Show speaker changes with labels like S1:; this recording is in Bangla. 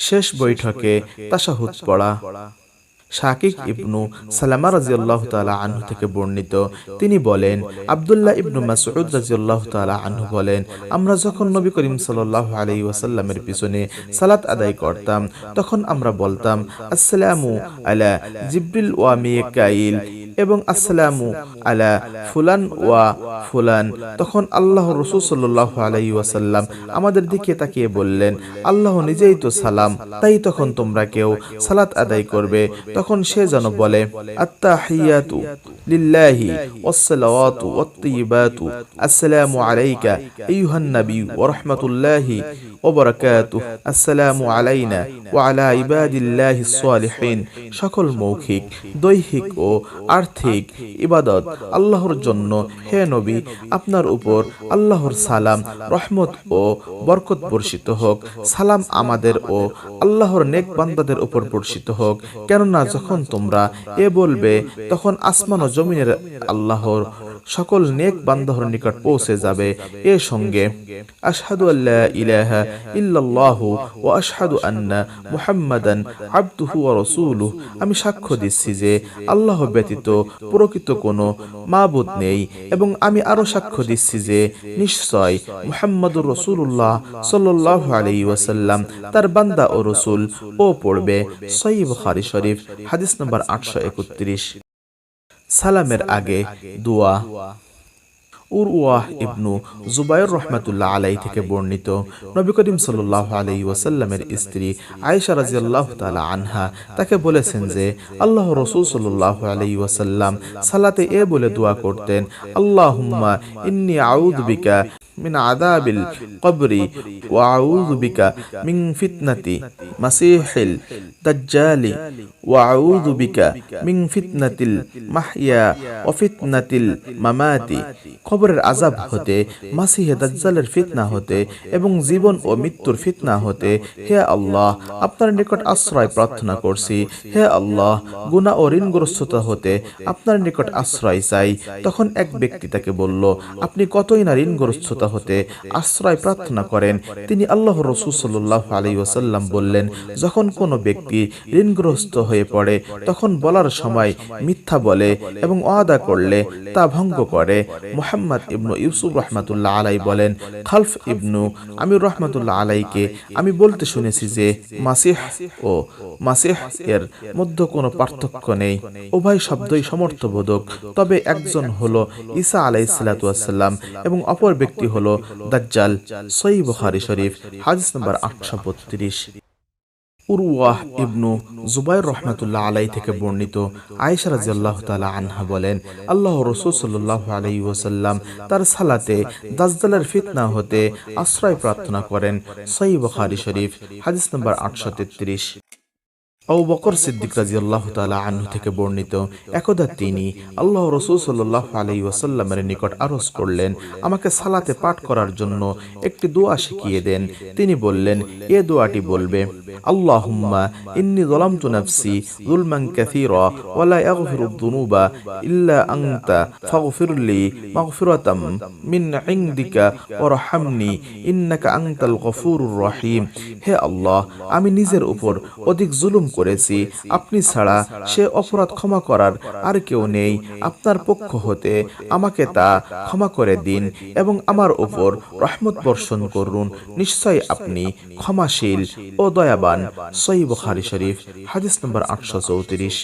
S1: শেষ বৈঠকে তাশাহুদ পড়া। শাকিক ইবনু সালামা রাদিয়াল্লাহু তাআলা আনহু থেকে বর্ণিত, তিনি বলেন, আব্দুল্লাহ ইবনু মাসউদ রাদিয়াল্লাহু তাআলা আনহু বলেন, আমরা যখন নবী করিম সাল্লাল্লাহু আলাইহি ওয়াসাল্লামের পিছনে সালাত আদায় করতাম, তখন আমরা বলতাম, আসসালামু আলা জিবরিল ওয়া মিকাইল এবং আসসালামু আলা ফুলান ওয়া ফুলান। তখন আল্লাহর রাসূল সাল্লাল্লাহু আলাইহি ওয়াসাল্লাম আমাদের দিকে তাকিয়ে বললেন, আল্লাহ নিজেই তো সালাম, তাই তখন তোমরা কেউ সালাত আদায় করবে। তখন সে যেন বলে, আত্তাহিয়াতু লিল্লাহি ওয়াসসালাওয়াতু ওয়াত-তাইয়িবাতু আসসালামু আলাইকা আইয়ুহান নবী ওয়া রাহমাতুল্লাহি ওয়া বারাকাতুহু আসসালামু আলাইনা ওয়া আলা ইবাদিল্লাহিস সালিহিন। সকল মৌখিক, দৈহিক ও আর্থিক ইবাদত আল্লাহর জন্য। হে নবী, আপনার উপর আল্লাহর সালাম, রহমত ও বরকত বর্ষিত হোক। সালাম আমাদের ও আল্লাহর নেক বান্দাদের উপর বর্ষিত হোক। কেননা যখন তোমরা এ বলবে, তখন আসমান ও জমিনের আল্লাহর সকল নেক বান্দার নিকট পৌঁছে যাবে। এ সঙ্গে আশহাদু আল্লা ইলাহা ইল্লাল্লাহু ওয়া আশহাদু আন্না মুহাম্মাদান আবদুহু ওয়া রাসূলুহু। আমি সাক্ষ্য দিচ্ছি যে আল্লাহ ব্যতীত প্রকৃত কোনো মাবুদ নেই, এবং আমি আরো সাক্ষ্য দিচ্ছি যে নিশ্চয় মুহাম্মাদুর রাসূলুল্লাহ সাল্লাল্লাহু আলাইহি ওয়াসাল্লাম তার বান্দা ও রাসূল। ও পড়বে সহিহ বুখারী শরীফ, হাদিস নম্বর 831। সালামের আগে দোয়া। উরওয়াহ ইবনু জুবাইর রাহমাতুল্লাহ আলাইহি থেকে বর্ণিত, নবী করিম সাল্লাল্লাহু আলাইহি ওয়াসাল্লামের স্ত্রী আয়েশা রাদিয়াল্লাহু তাআলা আনহা তাকে বলেছেন যে আল্লাহর রাসূল সাল্লাল্লাহু আলাইহি ওয়াসাল্লাম সালাতে এ বলে দোয়া করতেন, আল্লাহুম্মা ইন্নী আউযু বিকা মিন আযাবিল কবরি ওয়া আউযু বিকা মিন ফিতনাতি মাসিহিল দাজ্জালি ওয়া আউযু বিকা মিন ফিতনাতিল মাহইয়া ওয়া ফিতনাতিল মামাতি। কবরের আযাব হতে, মাসিহে দাজ্জালের ফিতনা হতে এবং জীবন ও মৃত্যুর ফিতনা হতে হে আল্লাহ আপনার নিকট আশ্রয় প্রার্থনা করছি। হে আল্লাহ, গুনাহ ও ঋণগ্রস্ততা হতে আপনার নিকট আশ্রয় চাই। তখন এক ব্যক্তি তাকে বলল, আপনি কতই না ঋণগ্রস্ততা হতে আশ্রয় প্রার্থনা করেন। তিনি আল্লাহর রাসূল সাল্লাল্লাহু আলাইহি ওয়াসাল্লাম বললেন, যখন কোনো ব্যক্তি ঋণগ্রস্ত হয়ে পড়ে, তখন বলার সময় মিথ্যা বলে এবং ওয়াদা করলে তা ভঙ্গ করে। মুহাম্মদ ইবনু ইউসুফ রাহমাতুল্লাহ আলাইহি বলেন, খালফ ইবনু আমির রাহমাতুল্লাহ আলাইহিকে আমি বলতে শুনেছি যে মাসিহ ও মাসিহ এর মধ্যে কোনো পার্থক্য নেই, উভয় শব্দই সমর্থবোধক। তবে একজন হলো ঈসা আলাইহিস সালাতু ওয়াস সালাম এবং অপর ব্যক্তি হলো দাজ্জাল। সহিহ বুখারী শরীফ, হাদিস নম্বর 832। উরওয়াহ ইবনু জুবাইর রাহমাতুল্লাহ আলাইহি থেকে বর্ণিত, আয়েশা রাদিয়াল্লাহু তাআলা আনহা বলেন, আল্লাহর রাসূল সাল্লাল্লাহু আলাইহি ওয়াসাল্লাম তার সালাতে দাজ্জালের ফিতনা হতে আশ্রয় প্রার্থনা করেন। সহিহ বুখারী শরীফ, হাদিস নম্বর 833। আবু বকর সিদ্দিক রাদিয়াল্লাহু তাআলা আনহু থেকে বর্ণিত, একদা তিনি আল্লাহর রাসূল সাল্লাল্লাহু আলাইহি ওয়াসাল্লামের নিকট আরজ করলেন, আমাকে সালাতে পাঠ করার জন্য একটি দোয়া শিখিয়ে দেন। তিনি বললেন, এ দোয়াটি বলবে, আল্লাহুম্মা ইন্নী যালামতু নাফসি যুলমান কাসীরা ওয়া লা ইয়াগফিরুয যুনুবা ইল্লা আনতা ফাগফিরলি মাগফিরাতাম মিন ইনদিকা ওয়ারহামনি ইন্নাকা আনতাল গফুরুর রহিম। হে আল্লাহ, আমি নিজের উপর অধিক জুলুম করেছি, আপনি ছাড়া সে অপরাধ ক্ষমা করার আর কেউ নেই। আপনার পক্ষ হতে আমাকে তা ক্ষমা করে দিন এবং আমার উপর রহমত বর্ষণ করুন। নিশ্চয় আপনি ক্ষমাশীল ও দয়াবান। সহিহ বুখারী শরীফ, হাদিস নম্বর 834।